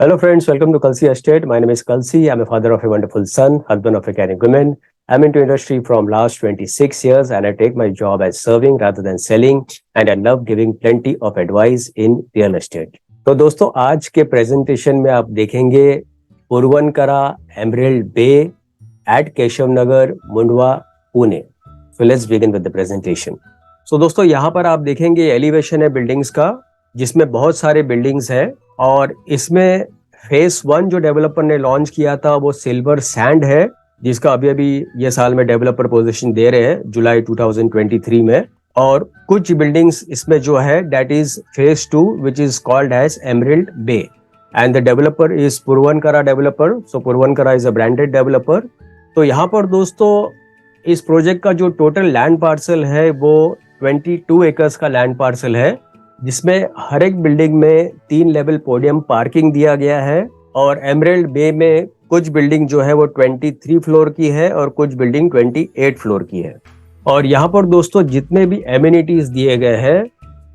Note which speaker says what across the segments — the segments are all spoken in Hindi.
Speaker 1: Hello, friends. Welcome to Kalsi Estate. My name is Kalsi. I'm a father of a wonderful son, husband of a caring woman. I'm into industry from last 26 years, and I take my job as serving rather than selling. And I love giving plenty of advice in real estate. तो दोस्तों आज के प्रेजेंटेशन में आप देखेंगे Puravankara Emerald Bay at Keshav Nagar Mundhwa Pune. So let's begin with the presentation. So दोस्तों यहाँ पर आप देखेंगे एलिवेशन है बिल्डिंग्स का, जिसमें बहुत सारे बिल्डिंग्स है और इसमें फेस 1 जो डेवलपर ने लॉन्च किया था वो सिल्वर सैंड है, जिसका अभी अभी ये साल में डेवलपर पोजीशन दे रहे हैं जुलाई 2023 में. और कुछ बिल्डिंग्स इसमें जो है that is phase 2 which is called as Emerald Bay and the developer is Puravankara developer. So Puravankara is a branded developer. तो यहाँ पर दोस्तों इस प्रोजेक्ट का जो टोटल लैंड पार्सल है वो 22 एकर्स का लैंड पार्सल है, जिसमें हर एक बिल्डिंग में 3 लेवल पोडियम पार्किंग दिया गया है. और एमरल्ड बे में कुछ बिल्डिंग जो है वो 23 फ्लोर की है और कुछ बिल्डिंग 28 फ्लोर की है. और यहाँ पर दोस्तों जितने भी एमिनिटीज दिए गए हैं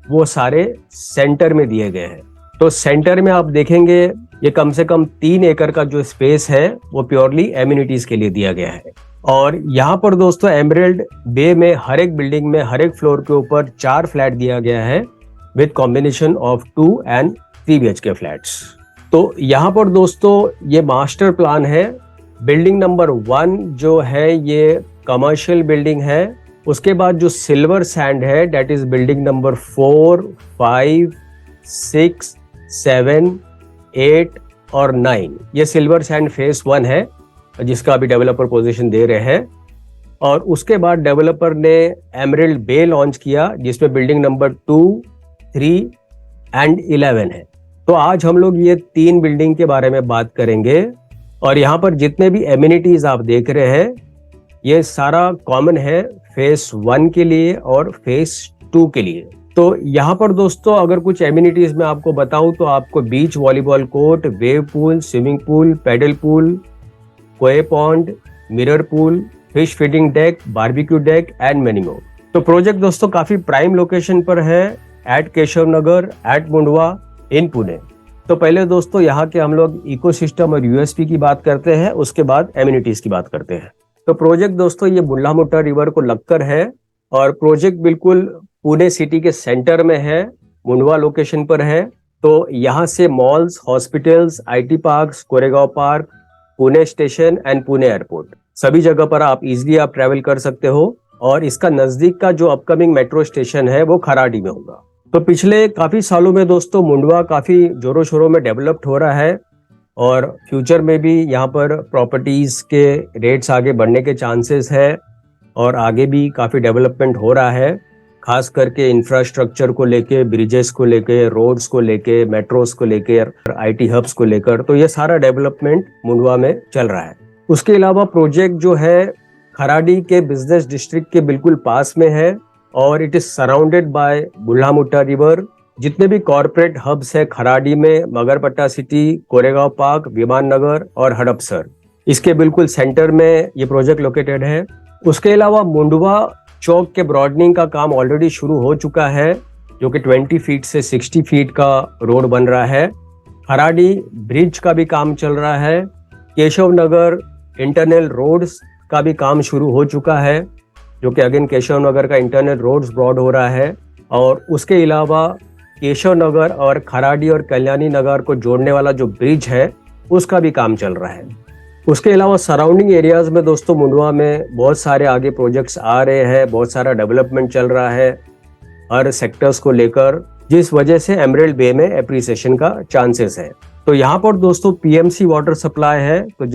Speaker 1: वो सारे सेंटर में दिए गए हैं. तो सेंटर में आप देखेंगे ये कम से कम 3 एकड़ का जो स्पेस है वो प्योरली एमिनिटीज के लिए दिया गया है. और यहाँ पर दोस्तों एमरल्ड बे में हर एक बिल्डिंग में हर एक फ्लोर के ऊपर 4 फ्लैट दिया गया है with combination of 2 and 3 BHK flats. तो यहाँ पर दोस्तों ये मास्टर प्लान है. बिल्डिंग नंबर 1 जो है ये कमर्शियल बिल्डिंग है. उसके बाद जो सिल्वर सैंड है दैट इज बिल्डिंग नंबर 4, 5, 6, 7, 8 और 9. ये सिल्वर सैंड फेस 1 है जिसका अभी डेवलपर पोजीशन दे रहे हैं. और उसके बाद डेवलपर ने एमरल्ड बे लॉन्च किया जिसमें बिल्डिंग नंबर 2, 3 and 11 है. तो आज हम लोग ये 3 बिल्डिंग के बारे में बात करेंगे. और यहाँ पर जितने भी एमिनिटीज आप देख रहे हैं ये सारा कॉमन है फेस 1 के लिए और फेस 2 के लिए. तो यहाँ पर दोस्तों अगर कुछ एमिनिटीज में आपको बताऊं तो आपको beach volleyball court, wave pool, swimming pool, paddle pool, koi pond, mirror pool, fish feeding deck, barbecue deck and many more. तो प्रोजेक्ट दोस्तों काफी प्राइम लोकेशन पर है at Keshav Nagar at Mundhwa in Pune. तो पहले दोस्तों यहाँ के हम लोग इकोसिस्टम और यूएसपी की बात करते हैं, उसके बाद एमिनिटीज की बात करते हैं. तो प्रोजेक्ट दोस्तों ये बुल्लामुट्टा रिवर को लगकर है और प्रोजेक्ट बिल्कुल पुणे सिटी के सेंटर में है, मुंडवा लोकेशन पर है. तो यहाँ से malls, hospitals, IT parks, Koregaon park, Pune station and Pune airport सभी जगह पर आप इजिली ट्रैवल कर सकते हो. और इसका नजदीक का जो अपकमिंग मेट्रो स्टेशन है वो खराडी में होगा. तो पिछले काफी सालों में दोस्तों मुंडवा काफी जोरों शोरों में डेवलप्ड हो रहा है और फ्यूचर में भी यहाँ पर प्रॉपर्टीज के रेट्स आगे बढ़ने के चांसेस है और आगे भी काफी डेवलपमेंट हो रहा है, खास करके इंफ्रास्ट्रक्चर को लेके, ब्रिजेस को लेके, रोड्स को लेके, मेट्रोस को लेके, IT हब्स को लेकर. तो ये सारा डेवलपमेंट मुंडवा में चल रहा है. उसके अलावा प्रोजेक्ट जो है खराडी के बिजनेस डिस्ट्रिक्ट के बिल्कुल पास में है और it is surrounded by Mulamutha river. जितने भी कॉर्पोरेट हब्स है खराडी में, मगरपट्टा सिटी, कोरेगांव पार्क, विमान नगर और हड़पसर, इसके बिल्कुल सेंटर में ये प्रोजेक्ट लोकेटेड है. उसके अलावा मुंडवा चौक के ब्रॉडनिंग का काम ऑलरेडी शुरू हो चुका है जो कि 20 फीट से 60 फीट का रोड बन रहा है. खराडी ब्रिज का भी काम चल रहा है. केशव नगर इंटरनल रोड्स का भी काम शुरू हो चुका है जो कि अगेन केशव नगर का इंटरनल रोड्स ब्रॉड हो रहा है. और उसके अलावा केशव नगर और खराडी और कल्याणी नगर को जोड़ने वाला जो ब्रिज है उसका भी काम चल रहा है. उसके अलावा सराउंडिंग एरियाज में दोस्तों मुंडवा में बहुत सारे आगे प्रोजेक्ट्स आ रहे हैं, बहुत सारा डेवलपमेंट चल रहा है हर सेक्टर्स को लेकर, जिस वजह से एमरल्ड बे में एप्रिसिएशन का चांसेस है. तो यहाँ पर दोस्तों PMC वाटर सप्लाई है. तो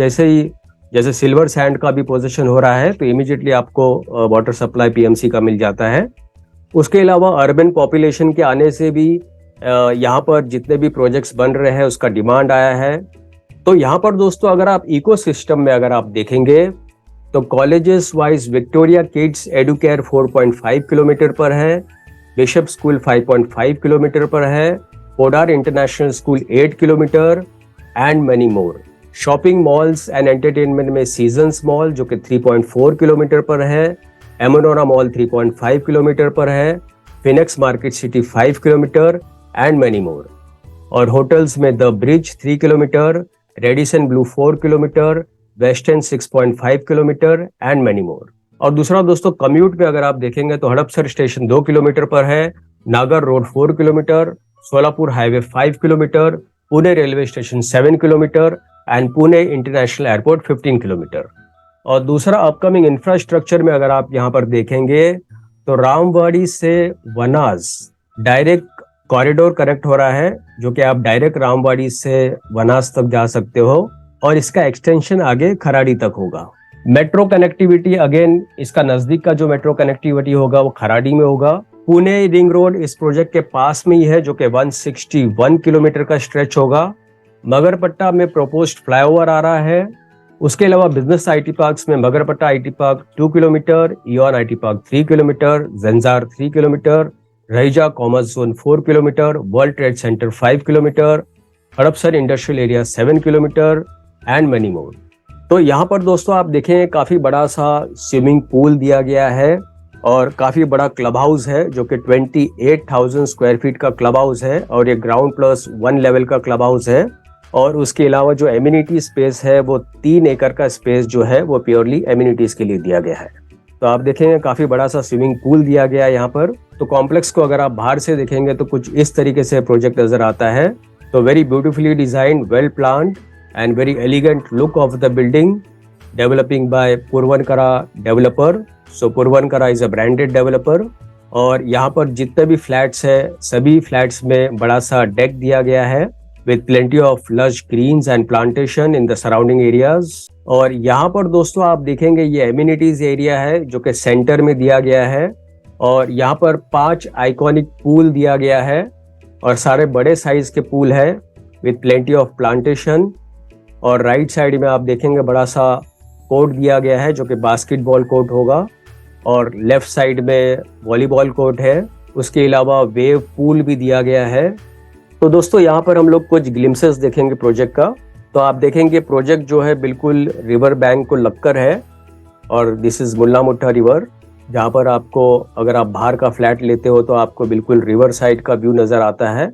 Speaker 1: जैसे सिल्वर सैंड का भी पोजीशन हो रहा है तो इमीडिएटली आपको वाटर सप्लाई PMC का मिल जाता है. उसके अलावा अर्बन पॉपुलेशन के आने से भी यहाँ पर जितने भी प्रोजेक्ट्स बन रहे हैं उसका डिमांड आया है. तो यहाँ पर दोस्तों अगर आप इकोसिस्टम में अगर आप देखेंगे तो colleges wise Victoria kids Educare 4.5 kilometre पर है, बिशप स्कूल 5.5 किलोमीटर पर है, Podar international school 8 kilometre and many more. Shopping malls and entertainment में सीजन्स मॉल जो कि 3.4 किलोमीटर पर है, एमोनोरा मॉल 3.5 किलोमीटर पर है, Phoenix market city 5 kilometre and many मोर. और होटल्स में the bridge 3 kilometre, Radisson Blu 4 kilometre, western 6.5 kilometre and many मोर। और दूसरा दोस्तों कम्यूट पे अगर आप देखेंगे तो हड़पसर स्टेशन 2 किलोमीटर पर है, नागर road 4 kilometre, Solapur highway 5 kilometre, Pune railway station 7 kilometre and Pune international airport 15 kilometre. और दूसरा अपकमिंग इंफ्रास्ट्रक्चर में अगर आप यहाँ पर देखेंगे तो रामवाड़ी से वनाज डायरेक्ट कॉरिडोर कनेक्ट हो रहा है, जो कि आप डायरेक्ट रामवाड़ी से वनाज तक जा सकते हो और इसका एक्सटेंशन आगे खराड़ी तक होगा। मेट्रो कनेक्टिविटी अगेन इसका नजदीक का जो मेट्रो कनेक्टिविटी होगा वो खराड़ी में होगा। पुणे रिंग रोड इस प्रोजेक्ट के पास में ही है, जो कि 161 किलोमीटर का स्ट्रेच होगा। मगरपट्टा में प्रोपोज्ड फ्लाईओवर आ रहा है। उसके अलावा बिजनेस आईटी पार्क्स में Magarpatta IT park 2 kilometre, Eon IT park 3 kilometre, Zensar 3 kilometre, Raheja commerce zone 4 kilometre, world trade centre 5 kilometre, Hadapsar industrial area 7 kilometre and many more. तो यहाँ पर दोस्तों आप देखें काफी बड़ा सा स्विमिंग पूल दिया गया है और काफी बड़ा क्लब हाउस है, जो कि 28,000 स्क्वायर फीट का क्लब हाउस है और ये ग्राउंड प्लस 1 लेवल का क्लब हाउस है। और उसके अलावा जो एमिनिटी स्पेस है वो 3 एकड़ का स्पेस जो है वो प्योरली एमिनिटीज के लिए दिया गया है। तो आप देखेंगे काफी बड़ा सा स्विमिंग पूल दिया गया है यहाँ पर। तो कॉम्प्लेक्स को अगर आप बाहर से देखेंगे तो कुछ इस तरीके से प्रोजेक्ट नजर आता है। तो very beautifully designed, well planned and very elegant look of the building, developing by Puravankara developer. So Puravankara is a branded developer। और यहाँ पर जितने भी फ्लैट्स है सभी फ्लैट्स में बड़ा सा डेक दिया गया है with plenty of lush greens and plantation in the surrounding areas। और यहाँ पर दोस्तों आप देखेंगे ये एमिनिटीज एरिया है जो कि सेंटर में दिया गया है और यहाँ पर 5 आइकॉनिक पूल दिया गया है और सारे बड़े साइज के पूल है with plenty of plantation। और राइट साइड में आप देखेंगे बड़ा सा कोर्ट दिया गया है जो कि बास्केटबॉल कोर्ट होगा और लेफ्ट साइड में वॉलीबॉल कोर्ट है। उसके अलावा वेव पूल भी दिया गया है। तो दोस्तों यहाँ पर हम लोग कुछ ग्लिम्सेस देखेंगे प्रोजेक्ट का। तो आप देखेंगे प्रोजेक्ट जो है बिल्कुल रिवर बैंक को लगकर है और दिस इज मुल्ला मुट्ठा रिवर, जहाँ पर आपको अगर आप बाहर का फ्लैट लेते हो तो आपको बिल्कुल रिवर साइड का व्यू नजर आता है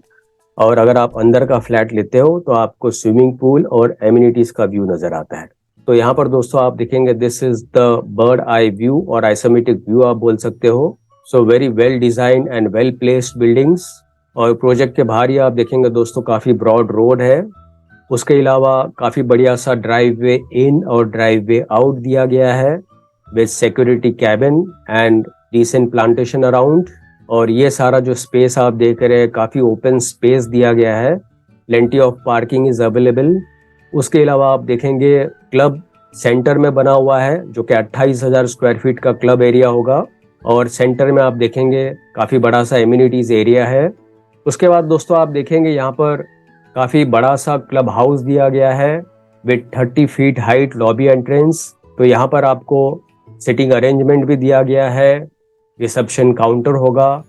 Speaker 1: और अगर आप अंदर का फ्लैट लेते हो तो आपको स्विमिंग पूल और एमिनिटीज का व्यू नजर आता है। तो यहाँ पर दोस्तों आप देखेंगे this is the bird eye view और आइसोमेट्रिक व्यू आप बोल सकते हो। So very well design and well placed buildings. और प्रोजेक्ट के बाहर ही आप देखेंगे दोस्तों काफी ब्रॉड रोड है। उसके अलावा काफी बढ़िया सा ड्राइव वे इन और ड्राइव वे आउट दिया गया है with security cabin and decent plantation around. और ये सारा जो स्पेस आप देख रहे हैं काफी ओपन स्पेस दिया गया है, plenty of parking is available. उसके अलावा आप देखेंगे क्लब सेंटर में बना हुआ है जो कि 28,000 स्क्वायर फीट का क्लब एरिया होगा और सेंटर में आप देखेंगे काफी बड़ा सा एमिनिटीज एरिया है। उसके बाद दोस्तों आप देखेंगे यहाँ पर काफी बड़ा सा क्लब हाउस दिया गया है with 30 feet height lobby entrance. तो यहाँ पर आपको सिटिंग अरेंजमेंट भी दिया गया है, रिसेप्शन काउंटर होगा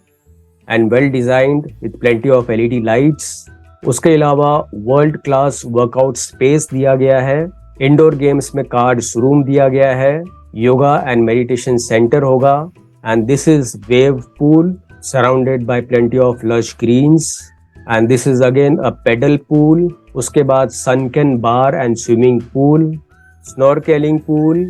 Speaker 1: and well designed with plenty of LED lights. उसके अलावा वर्ल्ड क्लास वर्कआउट स्पेस दिया गया है, इंडोर गेम्स में कार्ड्स रूम दिया गया है, योगा एंड मेडिटेशन सेंटर होगा and this is wave pool surrounded by plenty of lush greens and this is again a pedal pool. उसके बाद sunken bar and swimming pool, snorkelling pool,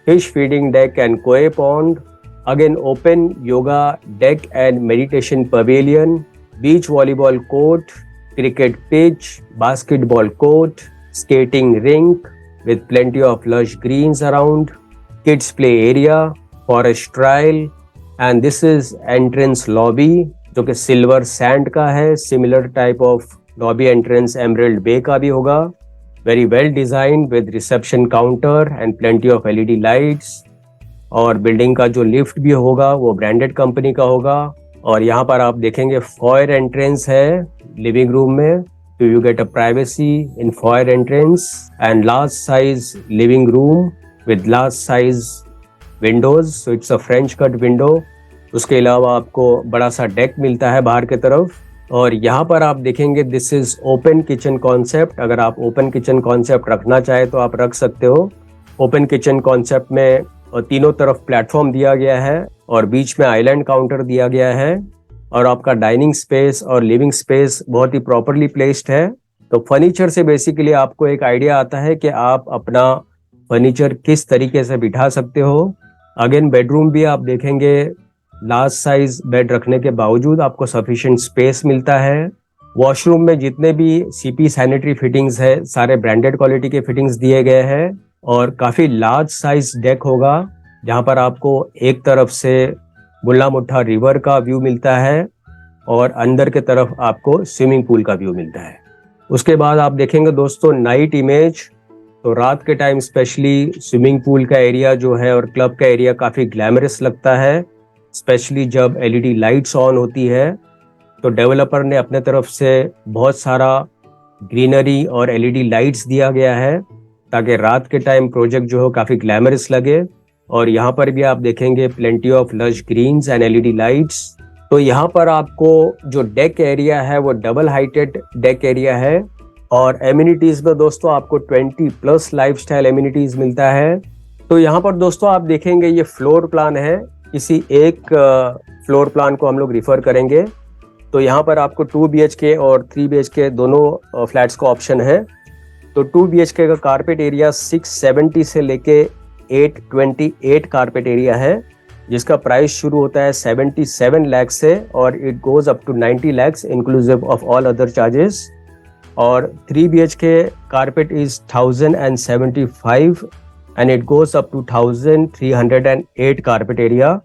Speaker 1: fish feeding deck and koi pond, again open yoga deck and meditation pavilion, beach volleyball court, cricket pitch, basketball court, skating rink with plenty of lush greens around, kids play area, forest trail and this is entrance lobby जो कि सिल्वर सैंड का है। Similar type of lobby entrance Emerald Bay का भी होगा। Very well design with reception counter and plenty of LED lights. और बिल्डिंग का जो लिफ्ट भी होगा वो ब्रांडेड कंपनी का होगा। और यहाँ पर आप देखेंगे फॉयर एंट्रेंस है लिविंग रूम में, तो you get a privacy in foyer entrance and large size living room with large size Windows, so it's a French cut window. उसके अलावा आपको बड़ा सा डेक मिलता है बाहर की तरफ। और यहाँ पर आप देखेंगे this is open kitchen concept. अगर आप ओपन किचन कॉन्सेप्ट रखना चाहे तो आप रख सकते हो। ओपन किचन कॉन्सेप्ट में तीनों तरफ प्लेटफॉर्म दिया गया है और बीच में आइलैंड काउंटर दिया गया है और आपका डाइनिंग स्पेस और लिविंग स्पेस बहुत ही प्रॉपरली प्लेस्ड है। तो फर्नीचर से बेसिकली आपको एक आइडिया आता है कि आप अपना फर्नीचर किस तरीके से बिठा सकते हो। अगेन बेडरूम भी आप देखेंगे लार्ज साइज बेड रखने के बावजूद आपको सफिशिएंट स्पेस मिलता है। वॉशरूम में जितने भी सीपी सैनिटरी फिटिंग्स है सारे ब्रांडेड क्वालिटी के फिटिंग्स दिए गए हैं और काफी लार्ज साइज डेक होगा जहां पर आपको एक तरफ से बुल्ला मुट्ठा रिवर का व्यू मिलता है और अंदर के तरफ आपको स्विमिंग पूल का व्यू मिलता है। उसके बाद आप देखेंगे दोस्तों नाइट इमेज, तो रात के टाइम स्पेशली स्विमिंग पूल का एरिया जो है और क्लब का एरिया काफी ग्लैमरस लगता है, स्पेशली जब एलईडी लाइट्स ऑन होती है। तो डेवलपर ने अपने तरफ से बहुत सारा ग्रीनरी और एलईडी लाइट्स दिया गया है ताकि रात के टाइम प्रोजेक्ट जो हो काफी ग्लैमरस लगे। और यहाँ पर भी आप देखेंगे plenty of lush greens and LED lights. तो यहाँ पर आपको जो डेक एरिया है वो डबल हाइटेड डेक एरिया है और एमिनिटीज में दोस्तों आपको 20+ लाइफस्टाइल एमिनिटीज मिलता है। तो यहाँ पर दोस्तों आप देखेंगे ये फ्लोर प्लान है, किसी एक फ्लोर प्लान को हम लोग रिफर करेंगे। तो यहाँ पर आपको 2 BHK और 3 BHK दोनों फ्लैट्स का ऑप्शन है। तो 2 BHK का कारपेट एरिया 670 से लेके 828 कारपेट एरिया है जिसका प्राइस शुरू होता है 77 लाख से और it goes up to 90 lakh inclusive of all other charges. और 3 BHK carpet is 1075 and it goes up to 1308 carpet area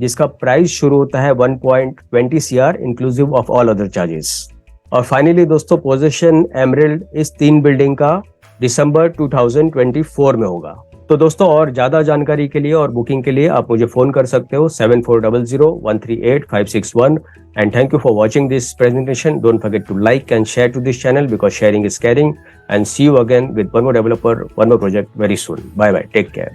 Speaker 1: जिसका प्राइस शुरू होता है 1.20 CR inclusive of all other charges. और फाइनली दोस्तों पोजीशन एमरल्ड इस 3 बिल्डिंग का दिसंबर 2024 में होगा। तो दोस्तों और ज्यादा जानकारी के लिए और बुकिंग के लिए आप मुझे फोन कर सकते हो 7400138561 and thank you for watching this presentation. Don't forget to like and share to this channel because sharing is caring and see you again with one more developer, one more project very soon. Bye bye, take care.